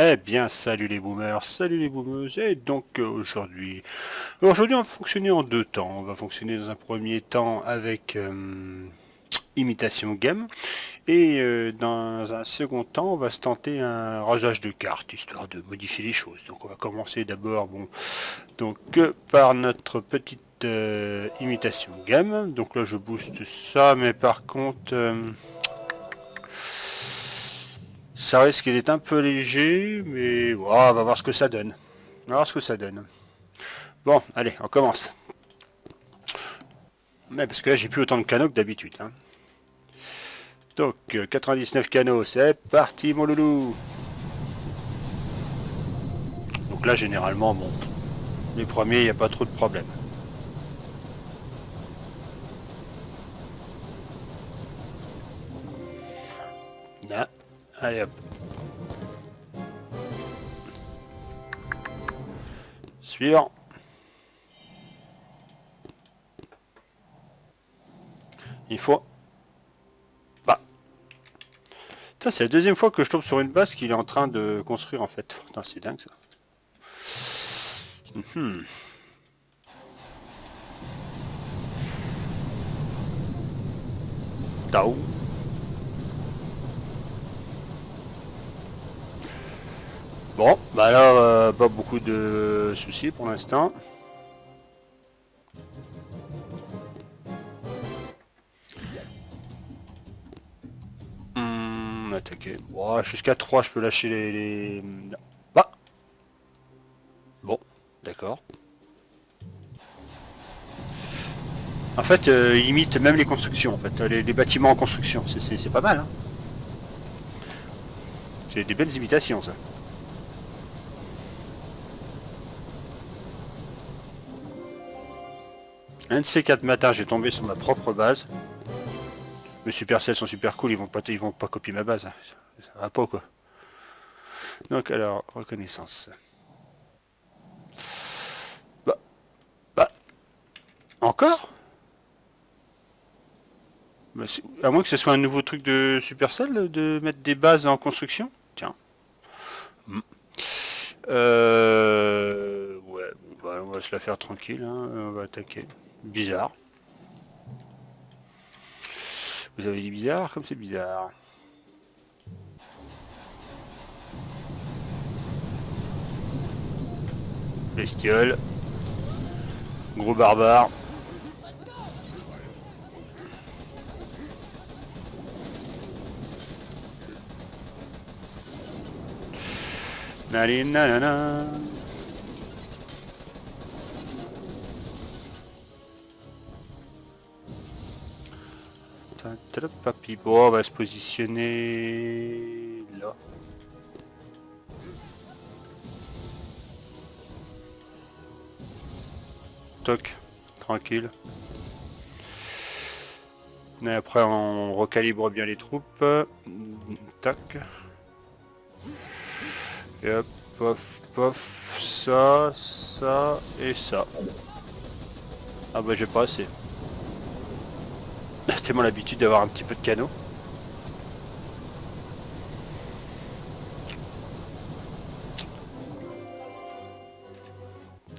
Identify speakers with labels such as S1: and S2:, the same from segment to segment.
S1: Eh bien, salut les boomers, salut les boomeuses, et donc aujourd'hui on va fonctionner en deux temps. On va fonctionner dans un premier temps avec imitation game, et dans un second temps on va se tenter un rasage de cartes, histoire de modifier les choses. Donc on va commencer d'abord par notre petite imitation game. Donc là je booste ça, mais par contre... ça risque d'être un peu léger, mais oh, on va voir ce que ça donne. On va voir ce que ça donne. Bon, allez, on commence. Mais parce que là, j'ai plus autant de canaux que d'habitude. Hein. Donc, 99 canaux, c'est parti, mon loulou. Donc là, généralement, bon, les premiers, il n'y a pas trop de problème. Là, allez hop. Suivant. Il faut... Bah, c'est la deuxième fois que je tombe sur une base qu'il est en train de construire, en fait. Putain, c'est dingue, ça. Hmm. Tao. Bon, bah là, pas beaucoup de soucis pour l'instant. Attaquer. Bon, jusqu'à 3, je peux lâcher les... Bah. Bon, d'accord. En fait, il imite même les constructions, en fait, les bâtiments en construction. C'est pas mal, hein. C'est des belles imitations, ça. Un de ces quatre matins, j'ai tombé sur ma propre base. Mes Supercell sont super cool, ils vont pas copier ma base. Ça va pas, quoi. Donc, alors, reconnaissance. Bah, bah, encore bah, à moins que ce soit un nouveau truc de Supercell, de mettre des bases en construction. Tiens. Hmm. Ouais, bon, bah, on va se la faire tranquille, hein. On va attaquer. Bizarre. Vous avez dit bizarre, comme c'est bizarre. Bestiole. Gros barbare. Nali nanana. Papi. Bon, on va se positionner là. Toc. Tranquille. Et après, on recalibre bien les troupes. Tac. Et hop, pof, pof. Ça, ça et ça. Ah bah j'ai pas assez. J'ai tellement l'habitude d'avoir un petit peu de canaux.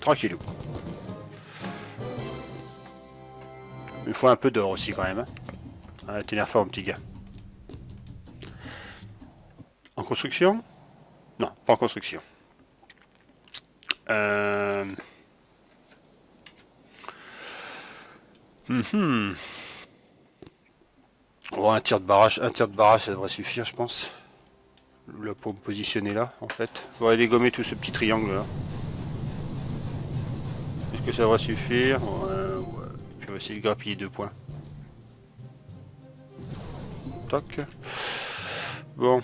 S1: Tranquillou. Il faut un peu d'or aussi quand même. Hein. Ah, t'es fort, mon petit gars. En construction? Non, pas en construction. Euh... Oh, un tir de barrage, ça devrait suffire, je pense. Là, pour me positionner là, en fait. On va dégommer tout ce petit triangle là. Est-ce que ça devrait suffire? Ouais. Puis on va essayer de grappiller 2 points. Toc. Bon.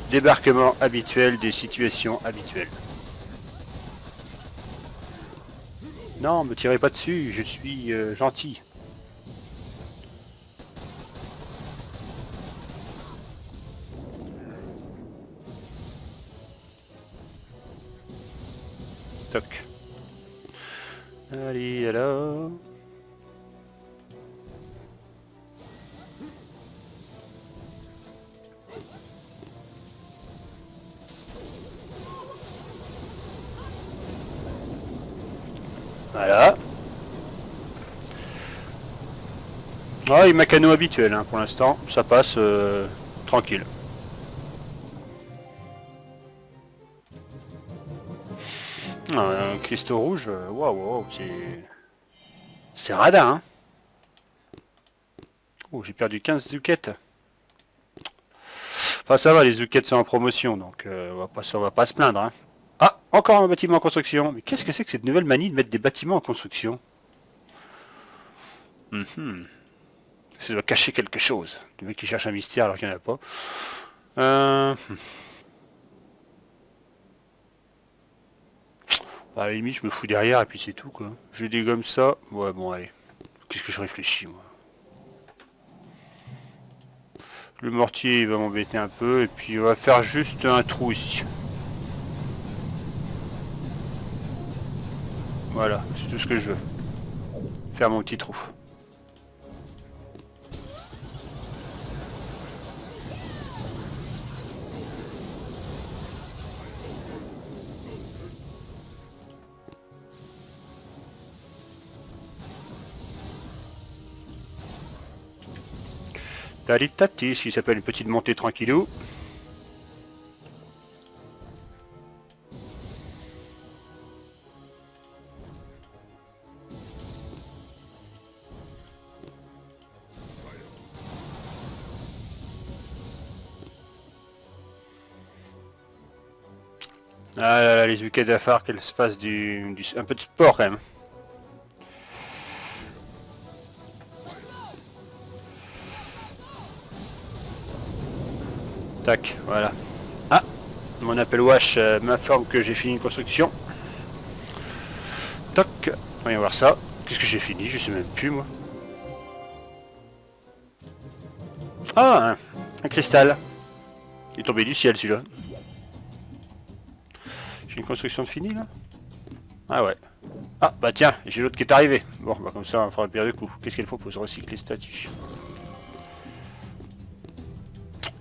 S1: Débarquement habituel des situations habituelles. Non, me tirez pas dessus, je suis gentil. Toc. Allez, alors. Voilà. Ah, il m'a cano habituel hein, pour l'instant, ça passe tranquille. Ah, un cristaux rouge, waouh, wow, c'est radin, hein. Oh, j'ai perdu 15 zuquettes. Enfin, ça va, les zuquettes sont en promotion, donc on va pas se plaindre, hein. Ah, encore un bâtiment en construction. Mais qu'est-ce que c'est que cette nouvelle manie de mettre des bâtiments en construction? Ça doit cacher quelque chose. Le mec qui cherche un mystère alors qu'il n'y en a pas. Euh... À la limite, je me fous derrière et puis c'est tout, quoi. Je dégomme ça. Ouais, bon, allez. Qu'est-ce que je réfléchis, moi? Le mortier, il va m'embêter un peu. Et puis, on va faire juste un trou ici. Voilà, c'est tout ce que je veux. Faire mon petit trou. Tati, ce qui s'appelle une petite montée tranquillou. Ah là là, les week-ends à phare, qu'elles se fassent un peu de sport quand même. Tac, voilà. Ah, mon Apple Watch m'informe que j'ai fini une construction. Toc, voyons voir ça. Qu'est-ce que j'ai fini? Je sais même plus moi. Ah, un cristal. Il est tombé du ciel celui-là. J'ai une construction de finie là? Ah ouais. Ah bah tiens, j'ai l'autre qui est arrivé. Bon bah comme ça on fera le pire du coup. Qu'est-ce qu'elle propose? Recycler statut.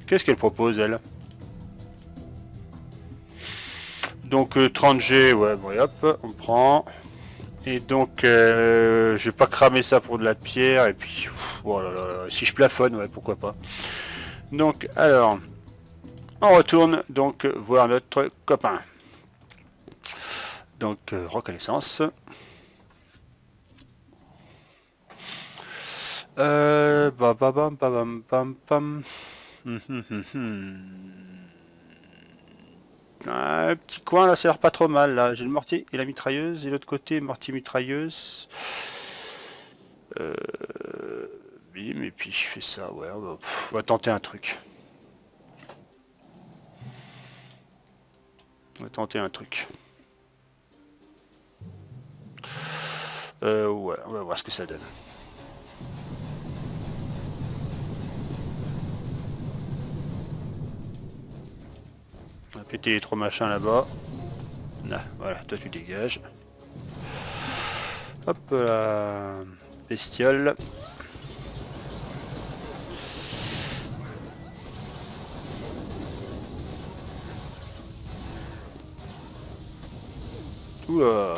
S1: Qu'est-ce qu'elle propose elle? Donc 30G, ouais bon et hop, on prend. Et donc je vais pas cramer ça pour de la pierre et puis oh là là, si je plafonne, ouais pourquoi pas. Donc alors on retourne donc voir notre copain. Donc reconnaissance. Babam, babam, pam, pam. Un petit coin là, ça a l'air pas trop mal là. J'ai le mortier et la mitrailleuse et l'autre côté mortier mitrailleuse. Bim et puis je fais ça. Ouais, on va tenter un truc. On va tenter un truc. Ouais, on va voir ce que ça donne. On va péter les trois machins là-bas. Là, voilà, toi tu dégages. Hop là. Bestiole. Oula.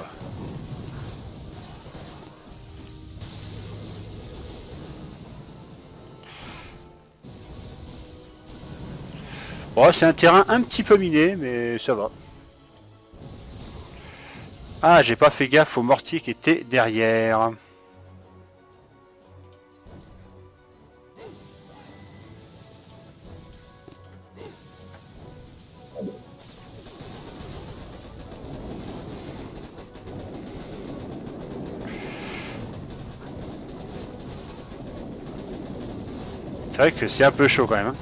S1: Bon, c'est un terrain un petit peu miné, mais ça va. Ah, j'ai pas fait gaffe au mortier qui était derrière. C'est vrai que c'est un peu chaud quand même. Hein.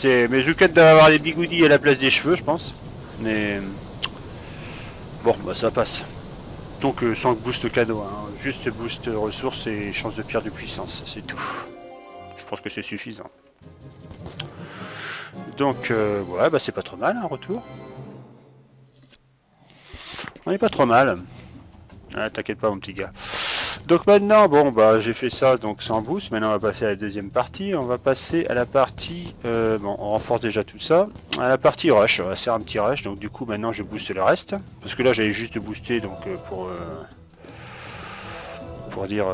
S1: Mes zuquettes doivent avoir des bigoudis à la place des cheveux, je pense. Mais bon, bah ça passe. Donc sans boost cadeau, hein. Juste boost ressources et chance de pierre de puissance, c'est tout. Je pense que c'est suffisant. Donc ouais, bah c'est pas trop mal, un retour. On est pas trop mal. Ah, t'inquiète pas mon petit gars. Donc maintenant, bon bah j'ai fait ça donc sans boost, maintenant on va passer à la deuxième partie, on va passer à la partie, bon on renforce déjà tout ça, à la partie rush, on va faire un petit rush, donc du coup maintenant je booste le reste, parce que là j'avais juste boosté donc pour dire,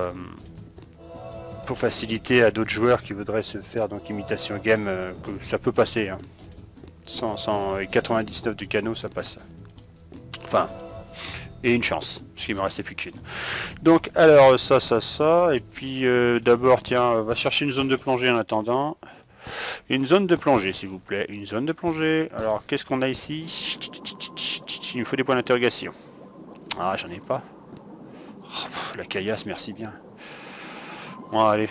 S1: pour faciliter à d'autres joueurs qui voudraient se faire donc imitation game, que ça peut passer. Hein. 99 du canot, ça passe. Enfin, et une chance, parce qu'il me restait plus qu'une. Donc, alors, ça, et puis d'abord, tiens, on va chercher une zone de plongée en attendant. Une zone de plongée, s'il vous plaît, une zone de plongée. Alors, qu'est-ce qu'on a ici? Il me faut des points d'interrogation. Ah, j'en ai pas. Oh, la caillasse, merci bien. Bon, allez.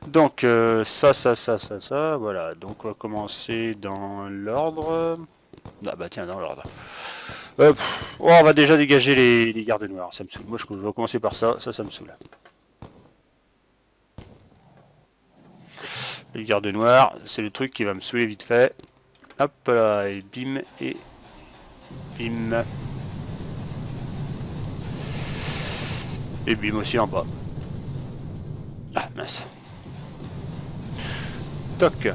S1: Donc, ça, voilà. Donc, on va commencer dans l'ordre. Ah bah tiens, dans l'ordre. Oh, on va déjà dégager les gardes noirs, ça me saoule. Moi, je vais commencer par ça, ça me saoule. Les gardes noirs, c'est le truc qui va me saouler vite fait. Hop là, et bim, et bim. Et bim aussi en bas. Ah, mince. Toc.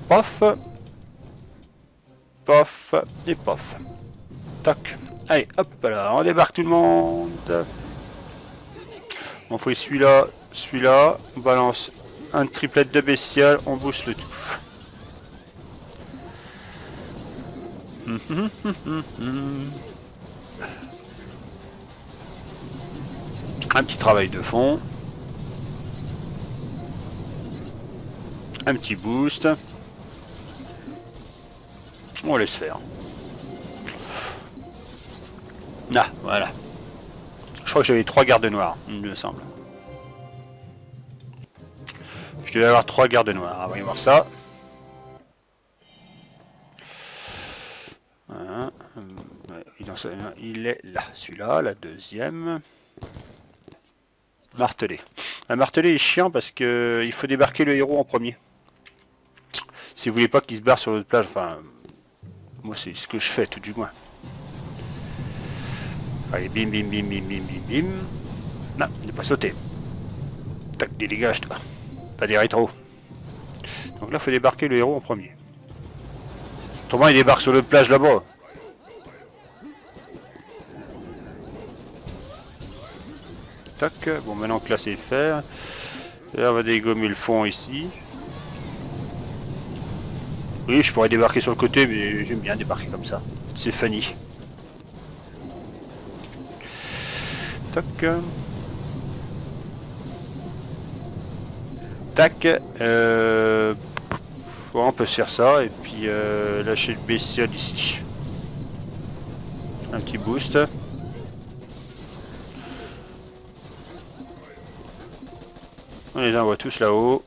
S1: Pof. Pof. Et pof. Toc. Allez, hop là, on débarque tout le monde. On fait celui-là, on balance un triplet de bestial, on booste le tout. Un petit travail de fond. Un petit boost. On laisse faire. Ah, voilà. Je crois que j'avais 3 gardes noirs, il me semble. Je devais avoir 3 gardes noirs. On va y voir ça. Voilà. Il est là. Celui-là, la deuxième. Martelé. Un martelé est chiant parce que il faut débarquer le héros en premier. Si vous voulez pas qu'il se barre sur l'autre plage, enfin, moi c'est ce que je fais tout du moins. Allez, bim, bim, bim, bim, bim, bim, bim. Non, ne pas sauter. Tac, dégage toi. Pas des rétros. Donc là, il faut débarquer le héros en premier. Autrement, il débarque sur l'autre plage là-bas. Tac, bon maintenant que là c'est fait. Et là, on va dégommer le fond ici. Oui, je pourrais débarquer sur le côté, mais j'aime bien débarquer comme ça. C'est funny. Tac. Tac. On peut se faire ça et puis lâcher le bestiole ici. Un petit boost. On les envoie tous là-haut.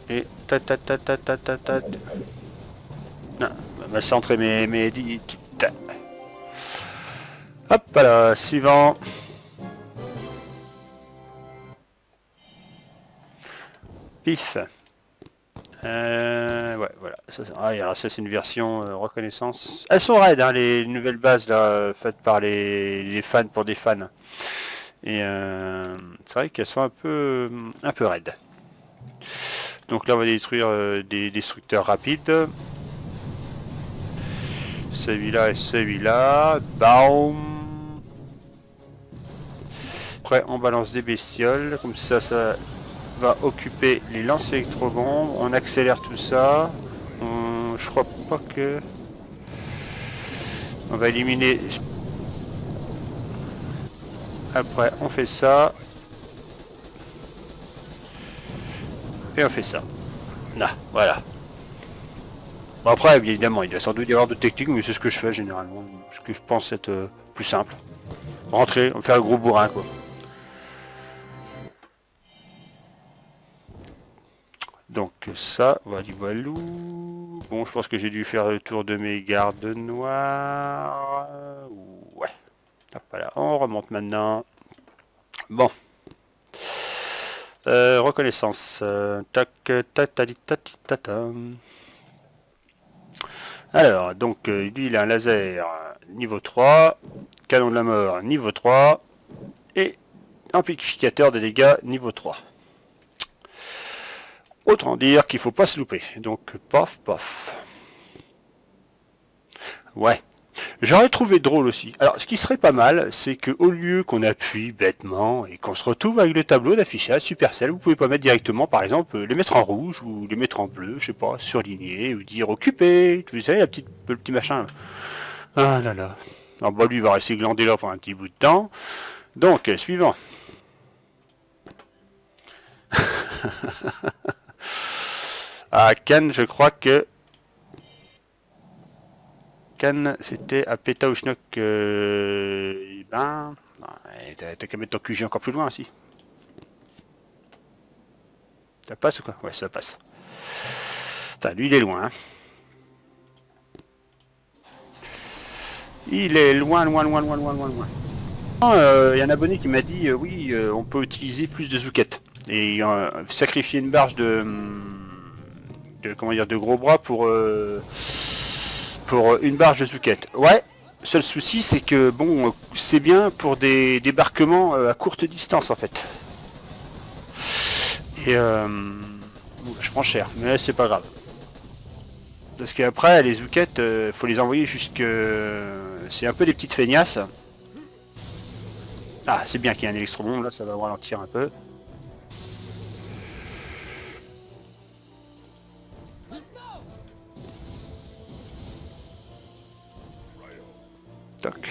S1: Et ta. Non, on va centrer mes hop là, suivant. Pif. Ouais, voilà. Ça c'est une version reconnaissance. Elles sont raides, hein, les nouvelles bases là, faites par les fans pour des fans. Et c'est vrai qu'elles sont un peu raides. Donc là on va détruire des destructeurs rapides. Celui-là et celui-là. Baum. Après on balance des bestioles. Comme ça va occuper les lances électrobombes. On accélère tout ça. Je crois pas que... On va éliminer... Après on fait ça. Et on fait ça. Là, voilà. Bon, après, évidemment, il doit sans doute y avoir d'autres techniques, mais c'est ce que je fais généralement. Ce que je pense être plus simple. Rentrer, on fait un gros bourrin, quoi. Donc ça, voilou. Bon, je pense que j'ai dû faire le tour de mes gardes noirs. Ouais. Hop, voilà, on remonte maintenant. Bon. Reconnaissance. Tac, alors, donc, lui, il a un laser niveau 3, canon de la mort niveau 3, et amplificateur de dégâts niveau 3. Autant dire qu'il faut pas se louper. Donc, pof, pof. Ouais. J'aurais trouvé drôle aussi. Alors, ce qui serait pas mal, c'est que au lieu qu'on appuie bêtement et qu'on se retrouve avec le tableau d'affichage Supercell, vous pouvez pas mettre directement, par exemple, les mettre en rouge ou les mettre en bleu, je sais pas, surligné, ou dire occupé. Vous savez, le petit machin. Là. Ah là là. Alors, bah, lui, il va rester glandé là pour un petit bout de temps. Donc, suivant. À Cannes, je crois que Cannes, c'était à Pétaouchnok. Ben, t'as qu'à mettre ton QG encore plus loin aussi. Ça passe ou quoi? Ouais, ça passe. Putain, lui, il est loin. Hein. Il est loin, loin, loin, loin, loin, loin, loin. Il y a un abonné qui m'a dit, oui, on peut utiliser plus de zoukettes. Et sacrifier une barge comment dire, de gros bras pour une barge de zoukettes. Ouais. Seul souci, c'est que bon, c'est bien pour des débarquements à courte distance en fait. Et je prends cher, mais c'est pas grave. Parce qu'après, les zoukettes, faut les envoyer jusque... C'est un peu des petites feignasses. Ah, c'est bien qu'il y ait un électrobombe, là, ça va ralentir un peu. Toc.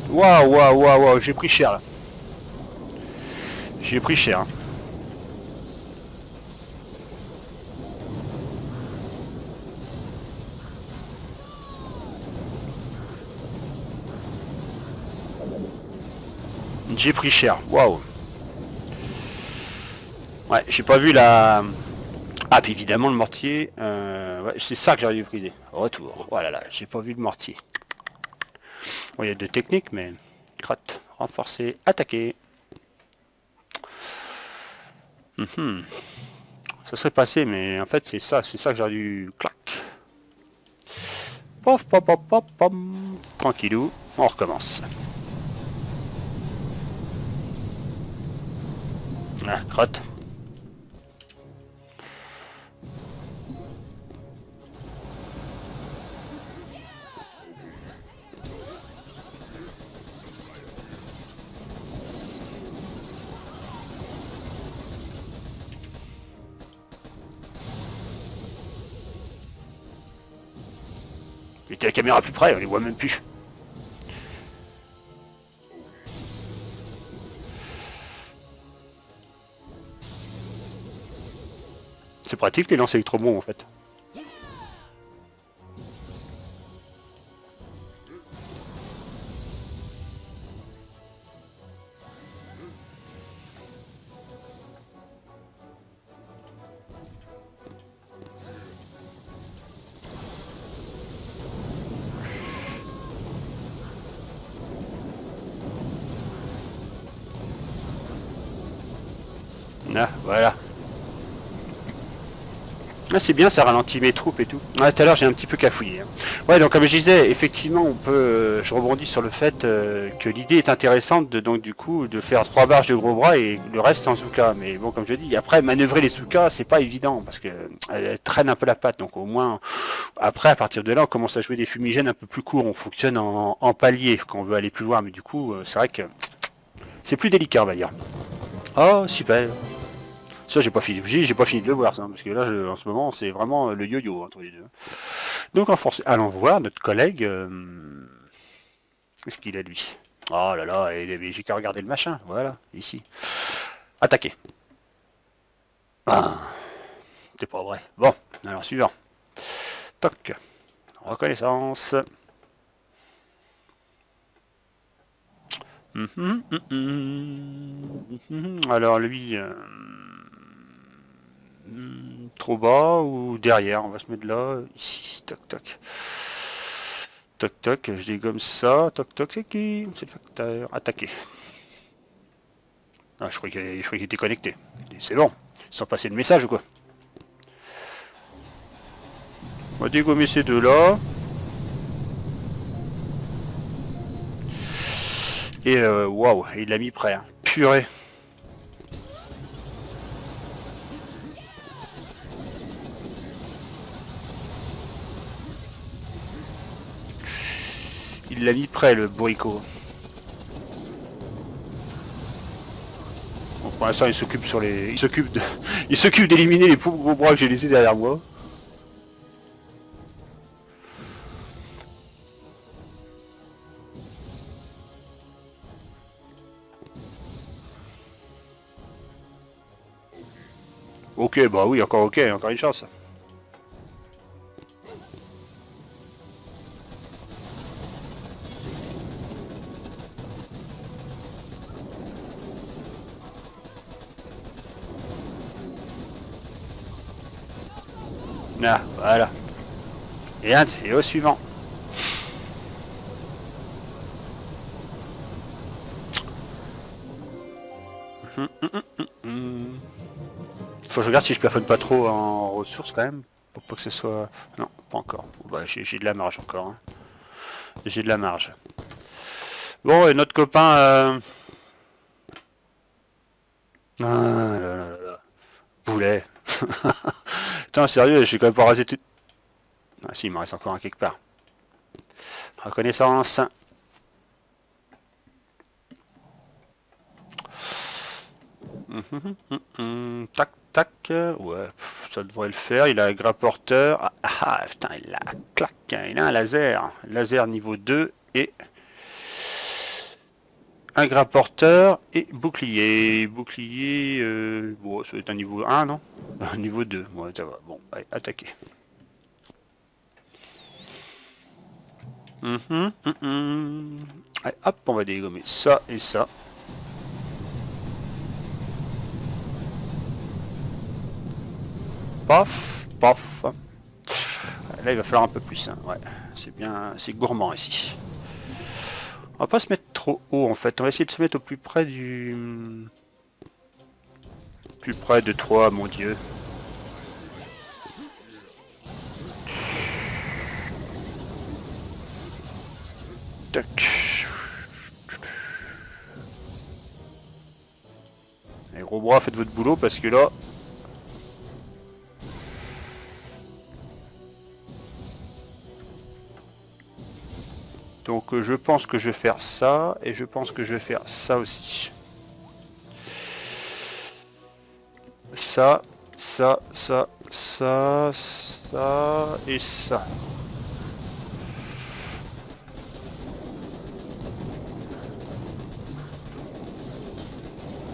S1: Waouh, waouh, waouh, waouh, j'ai pris cher là. J'ai pris cher. Hein. J'ai pris cher, waouh. Ouais, j'ai pas vu la... Ah, puis évidemment le mortier, ouais, c'est ça que j'aurais dû briser. Retour, voilà, là, j'ai pas vu le mortier. Bon, il y a deux techniques, mais... Crotte, renforcer, attaquer. Ça serait passé, mais en fait c'est ça que j'aurais dû... Clac. Pof, pop, pop, pop, pop. Tranquillou, on recommence. Ah, crotte. Mettez la caméra plus près, on les voit même plus. C'est pratique les lances électrobons en fait. Ah, voilà. Ah, c'est bien, ça ralentit mes troupes et tout. Ah, tout à l'heure, j'ai un petit peu cafouillé. Hein. Ouais, donc comme je disais, effectivement, on peut. Je rebondis sur le fait que l'idée est intéressante de donc du coup de faire 3 barges de gros bras et le reste en Zuka. Mais bon, comme je dis, après manœuvrer les Zuka, c'est pas évident parce que elle traîne un peu la patte. Donc au moins, après, à partir de là, on commence à jouer des fumigènes un peu plus courts. On fonctionne en palier quand on veut aller plus loin. Mais du coup, c'est vrai que c'est plus délicat, on va dire. Oh, super. Ça, j'ai pas fini de le voir, ça, parce que là, en ce moment, c'est vraiment le yo-yo entre les deux. Donc, en force, allons voir notre collègue. Qu'est-ce qu'il a, lui? Oh là là, j'ai qu'à regarder le machin. Voilà, ici. Attaquer. Ah, c'est pas vrai. Bon, alors, suivant. Toc. Reconnaissance. Alors, lui... trop bas ou derrière, on va se mettre là, ici, toc toc. Toc toc, je dégomme ça, toc toc, c'est qui? C'est le facteur, attaquer. Ah, je croyais qu'il était connecté. C'est bon, sans passer de message ou quoi? On va dégommer ces deux là. Et waouh, il l'a mis prêt. Hein. Purée. Il l'a mis prêt, le bourricot. Bon, pour l'instant, il s'occupe sur les... Il s'occupe d'éliminer les pauvres gros bras que j'ai laissés derrière moi. Ok, bah oui, encore une chance. Ah, voilà. Et au suivant. Faut que je regarde si je plafonne pas trop en ressources quand même. Pour pas que ce soit... Non, pas encore. Bah, j'ai de la marge encore. Hein. J'ai de la marge. Bon, et notre copain... Ah là là là là. Boulet. Putain, sérieux, j'ai quand même pas rasé tout... Ah si, il m'en reste encore un quelque part. Reconnaissance. Tac, tac. Ouais, ça devrait le faire. Il a un grapporteur. Ah, ah putain, il a clac. Il a un laser. Laser niveau 2 et un grapporteur et bouclier. Bouclier, bon, ça va être un niveau 1, non? Niveau 2. Ouais, ça va. Bon, allez, attaquer. Allez, hop, on va dégommer ça et ça. Paf, paf. Là, il va falloir un peu plus. Hein. Ouais, c'est bien, c'est gourmand ici. On va pas se mettre trop haut en fait. On va essayer de se mettre au plus près du... Plus près de 3, mon dieu. Tac. Les gros bras, faites votre boulot parce que là... Donc je pense que je vais faire ça et je pense que je vais faire ça aussi. Ça, ça, ça, ça, ça et ça.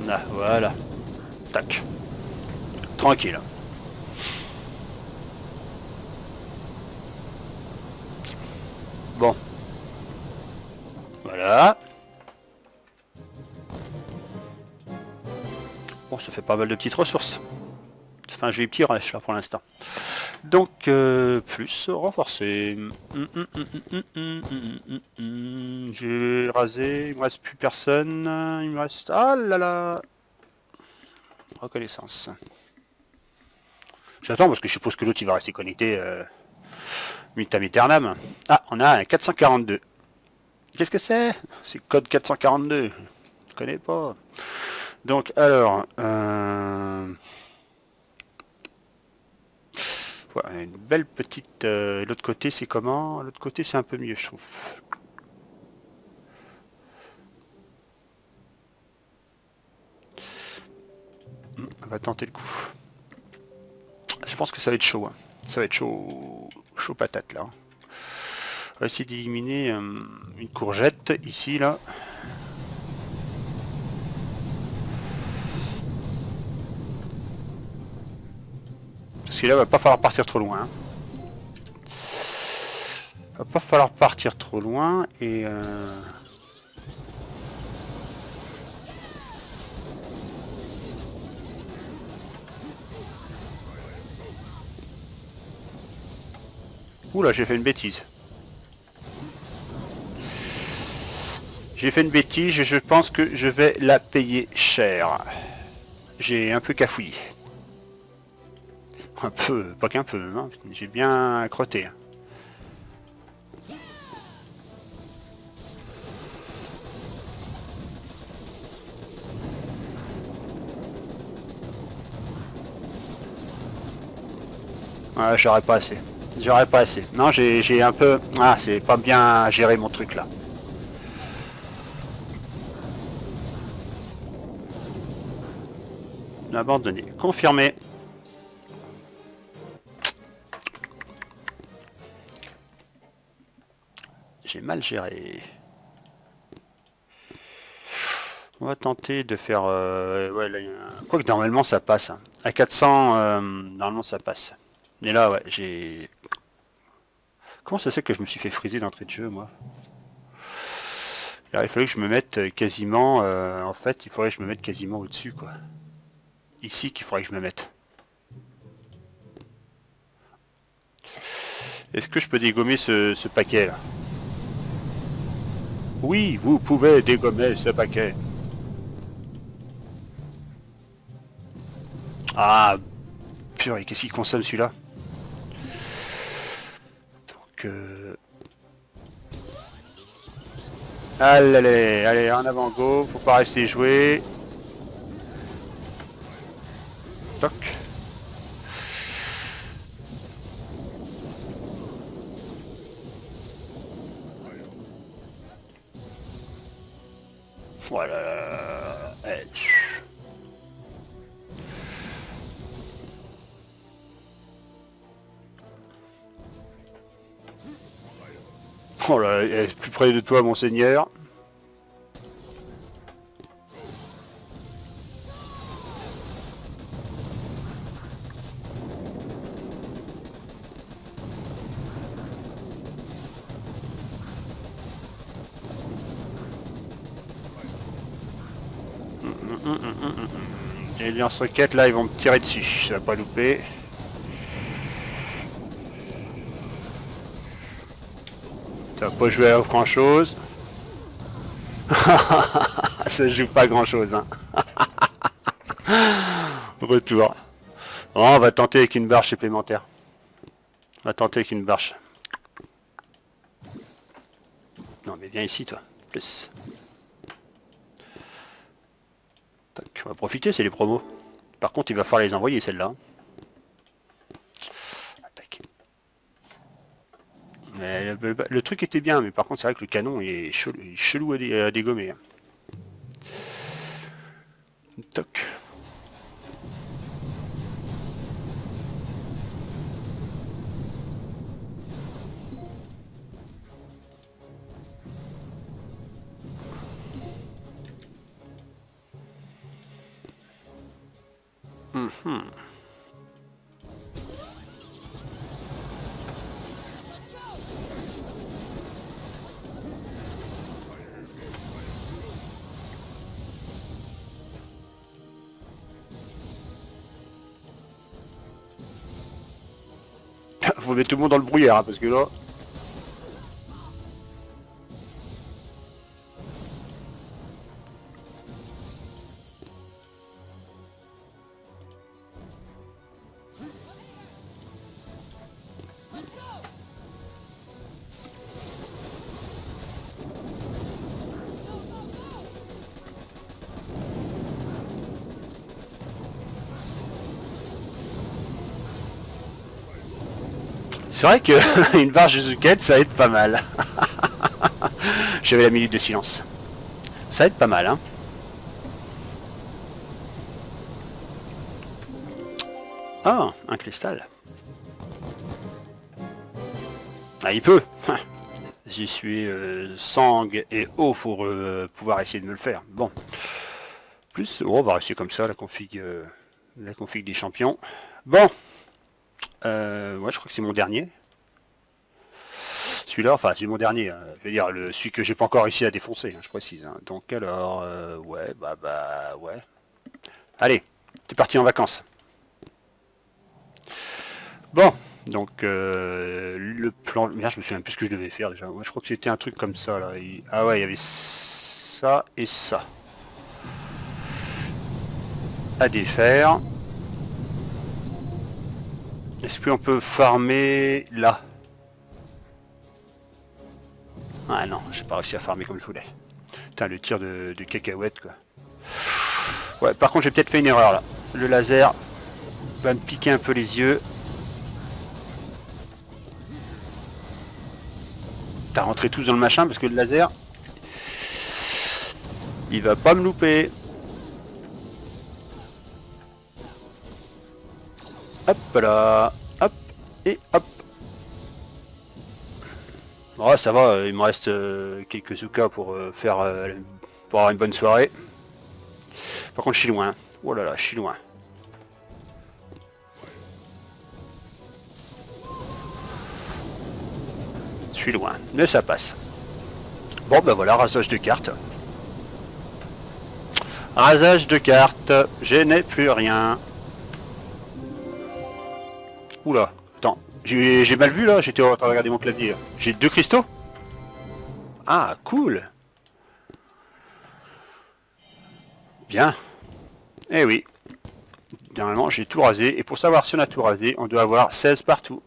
S1: Là, voilà. Tac. Tranquille. Bon. Voilà. Bon, ça fait pas mal de petites ressources. Ça fait un joli petit rush là pour l'instant. Donc, plus renforcé. J'ai rasé, il me reste plus personne. Il me reste... Ah là là. Reconnaissance. J'attends parce que je suppose que l'autre il va rester connecté Mutam Aeternam. Ah, on a un 442. Qu'est-ce que c'est? C'est code 442. Je connais pas. Donc, alors... Voilà, une belle petite... l'autre côté, c'est comment? L'autre côté, c'est un peu mieux, je trouve. On va tenter le coup. Je pense que ça va être chaud. Hein. Ça va être chaud, chaud patate, là. On va essayer d'éliminer une courgette, ici, là. Parce que là, il va pas falloir partir trop loin. Hein. Va pas falloir partir trop loin et... Oula, j'ai fait une bêtise. J'ai fait une bêtise et je pense que je vais la payer cher. J'ai un peu cafouillé. Un peu, pas qu'un peu, hein. J'ai bien crotté. Ouais, j'aurais pas assez. J'aurais pas assez. Non, j'ai un peu... Ah, c'est pas bien géré mon truc là. Abandonné. Confirmé. J'ai mal géré. On va tenter de faire... ouais, là, quoique normalement ça passe. Hein. À 400, normalement ça passe. Mais là, ouais, j'ai... Comment ça se fait que je me suis fait friser d'entrée de jeu, moi? Alors, il fallait que je me mette quasiment... en fait, il faudrait que je me mette quasiment au-dessus, quoi. Ici qu'il faudrait que je me mette. Est-ce que je peux dégommer ce paquet, là? Oui, vous pouvez dégommer ce paquet. Ah, purée, qu'est-ce qu'il consomme, celui-là? Donc... Allez, allez, en avant, go. Faut pas rester jouer. Toc. Voilà. Oh là, elle est plus près de toi, monseigneur. Les lance-roquettes, là, ils vont me tirer dessus. Ça va pas louper. Ça va pas jouer à grand chose. Ça joue pas grand chose, hein. Retour. Oh, on va tenter avec une barre supplémentaire. On va tenter avec une barche. Non, mais viens ici, toi. Plus. Tac, on va profiter, c'est les promos. Par contre, il va falloir les envoyer, celles-là. Attaquer. Le truc était bien, mais par contre, c'est vrai que le canon est chelou à dégommer. Hein. Toc. Faut mettre tout le monde dans le brouillard, hein, parce que là... C'est vrai qu'une barre Jésus-Quête, ça aide pas mal. J'avais la minute de silence. Ça aide pas mal, hein. Ah, un cristal. Ah, il peut. J'y suis sang et eau pour pouvoir essayer de me le faire. Bon. Plus, oh, on va rester comme ça, la config des champions. Bon. Ouais, je crois que c'est mon dernier. Celui-là, enfin, c'est mon dernier. Hein. Je veux dire, celui que j'ai pas encore réussi à défoncer, hein, je précise. Hein. Donc alors, ouais, ouais. Allez, c'est parti en vacances. Bon, donc le plan... Merde, je me souviens plus ce que je devais faire déjà. Moi, je crois que c'était un truc comme ça, là. Ah ouais, il y avait ça et ça. À défaire. Est-ce qu'on peut farmer là? Ah non, j'ai pas réussi à farmer comme je voulais. Putain, le tir de cacahuète, quoi. Ouais, par contre, j'ai peut-être fait une erreur, là. Le laser va me piquer un peu les yeux. à rentrer tous dans le machin parce que le laser, il va pas me louper. Hop là, hop, et hop. Ouais, ça va, il me reste quelques soukas pour pour avoir une bonne soirée. Par contre, je suis loin. Oh là là, je suis loin. Je suis loin, mais ça passe. Bon, ben voilà, rasage de cartes. Rasage de cartes, je n'ai plus rien. Oula, attends, j'ai mal vu là, j'étais en train de regarder mon clavier. J'ai 2 cristaux? Ah, cool. Bien. Eh oui. Normalement, j'ai tout rasé. Et pour savoir si on a tout rasé, on doit avoir 16 partout.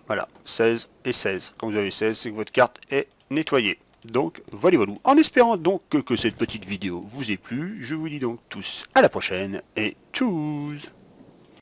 S1: Voilà, 16 et 16. Quand vous avez 16, c'est que votre carte est nettoyée. Donc, voilà. En espérant donc que cette petite vidéo vous ait plu, je vous dis donc tous à la prochaine et tchuss.